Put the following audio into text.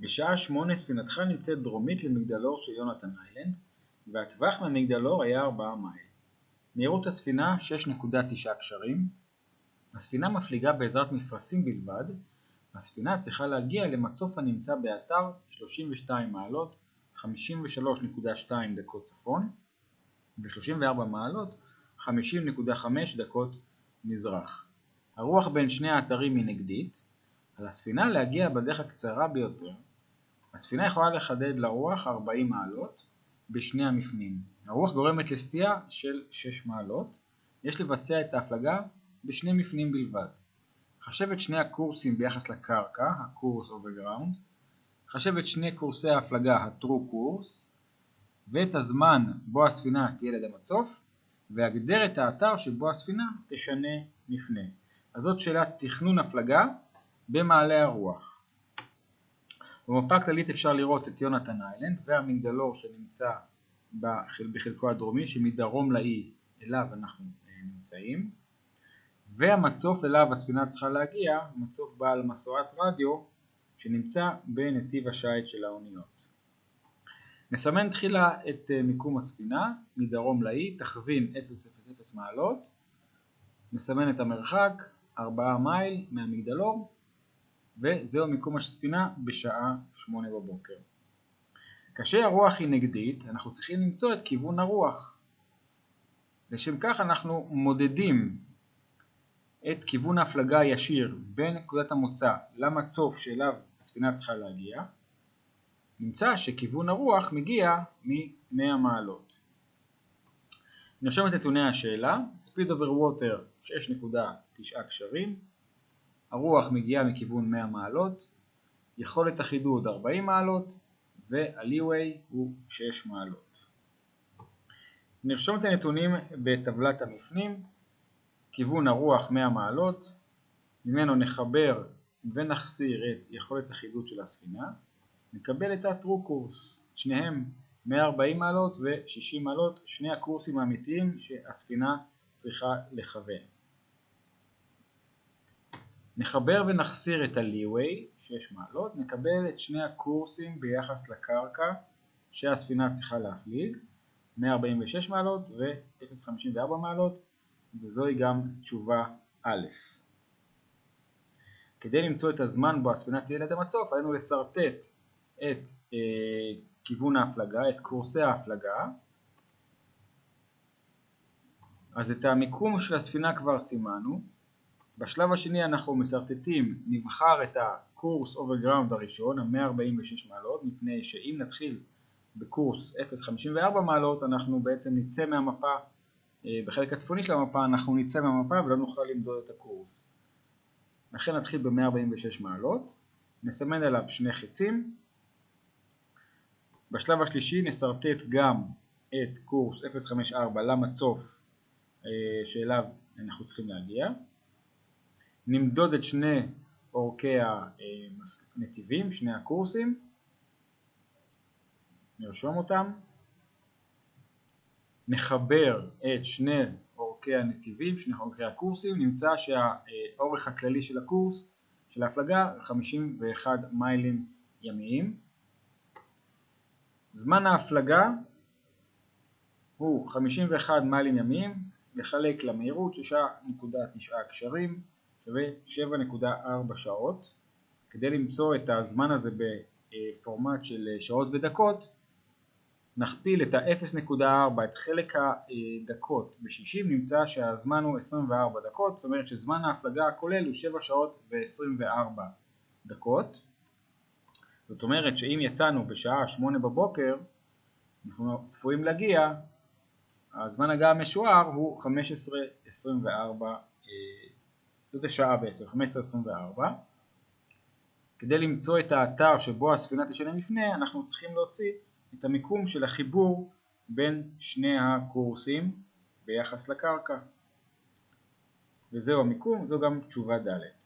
בשעה 8 ספינתך נמצאת דרומית למגדלור של יונתן איילנד, והטווח מהמגדלור היה 4 מייל. מהירות הספינה 6.9 קשרים. הספינה מפליגה בעזרת מפרשים בלבד. הספינה צריכה להגיע למצוף הנמצא באתר 32 מעלות 53.2 דקות צפון ו-34 מעלות 50.5 דקות מזרח. הרוח בין שני האתרים היא נגדית. על הספינה להגיע בדרך הקצרה ביותר. הספינה יכולה לחדד לרוח 40 מעלות בשני המפנים. הרוח גורמת לסטייה של 6 מעלות. יש לבצע את ההפלגה בשני מפנים בלבד. חשב את שני הקורסים ביחס לקרקע, ה-Course over Ground. חשב את שני קורסי ההפלגה, ה-True Course, ואת הזמן בו הספינה תהיה ליד המצוף, והגדר את האתר שבו הספינה תשנה מפנה. אז זאת שאלת תכנון הפלגה במעלה הרוח. במפה הכללית אפשר לראות את יונתן איילנד והמגדלור שנמצא בחלקו הדרומי, שמדרום לאי אליו אנחנו נמצאים, והמצוף אליו הספינה צריכה להגיע, מצוף בעל מסורת רדיו שנמצא בנתיב השיט של האוניות. נסמן תחילה את מיקום הספינה, מדרום לאי, תכווין 0.00 מעלות, נסמן את המרחק 4 מייל מהמגדלור, וזהו מיקום הספינה בשעה 8 בבוקר. כאשר הרוח היא נגדית, אנחנו צריכים למצוא את כיוון הרוח. לשם כך אנחנו מודדים את כיוון ההפלגה הישיר בין נקודת המוצא למצוף שאליו הספינה צריכה להגיע. נמצא שכיוון הרוח מגיע מ-100 מעלות. נרשום את נתוני השאלה. Speed over water 6.9 קשרים. הרוח מגיעה מכיוון 100 מעלות. יכולת החידוד 40 מעלות. ה-leeway הוא 6 מעלות. נרשום את הנתונים בטבלת המפנים. כיוון הרוח 100 מעלות. ממנו נחבר ונחסיר את יכולת החידוד של הספינה. נקבל את ה-True Course, שניהם 140 מעלות ו-60 מעלות, שני הקורסים האמיתיים שהספינה צריכה לכוון. נחבר ונחסיר את ה-leeway, 6 מעלות, נקבל את שני הקורסים ביחס לקרקע שהספינה צריכה להפליג, 146 מעלות ו-0.54 מעלות, וזוהי גם תשובה א'. כדי למצוא את הזמן בו הספינה תהיה ליד המצוף, עלינו לסרטט את כיוון ההפלגה, את קורסי ההפלגה. אז את המיקום של הספינה כבר סימנו. בשלב השני אנחנו מסרטטים, נבחר את הקורס overground הראשון, ה-146 מעלות, מפני שאם נתחיל בקורס 0.54 מעלות, אנחנו בעצם נצא מהמפה, בחלק הצפוני של המפה אנחנו נצא מהמפה ולא נוכל למדוד את הקורס. לכן נתחיל ב-146 מעלות, נסמן עליו שני חצים. בשלב השלישי נסרטט גם את קורס 054 למצוף שאליו אנחנו צריכים להגיע. נמדוד את שני אורכי הנתיבים, שני הקורסים. נרשום אותם. נחבר את שני אורכי הנתיבים, שני אורכי הקורסים. נמצא שהאורך הכללי של הקורס של ההפלגה 51 מיילים ימיים. זמן ההפלגה הוא 51 מיילים ימיים, לחלק למהירות 6.9 קשרים, שווה 7.4 שעות. כדי למצוא את הזמן הזה בפורמט של שעות ודקות, נכפיל את ה-0.4, את חלק הדקות ב-60, נמצא שהזמן הוא 24 דקות, זאת אומרת שזמן ההפלגה הכולל הוא 7 שעות ו-24 דקות. זאת אומרת שאם יצאנו בשעה 8 בבוקר, אנחנו צפויים להגיע, הזמן הגעה המשוער הוא 15:24, זאת השעה בעצם, 15:24. כדי למצוא את האתר שבו הספינה תשנה מפנה, אנחנו צריכים להוציא את המיקום של החיבור בין שני הקורסים ביחס לקרקע. וזהו המיקום, זו גם תשובה ד'.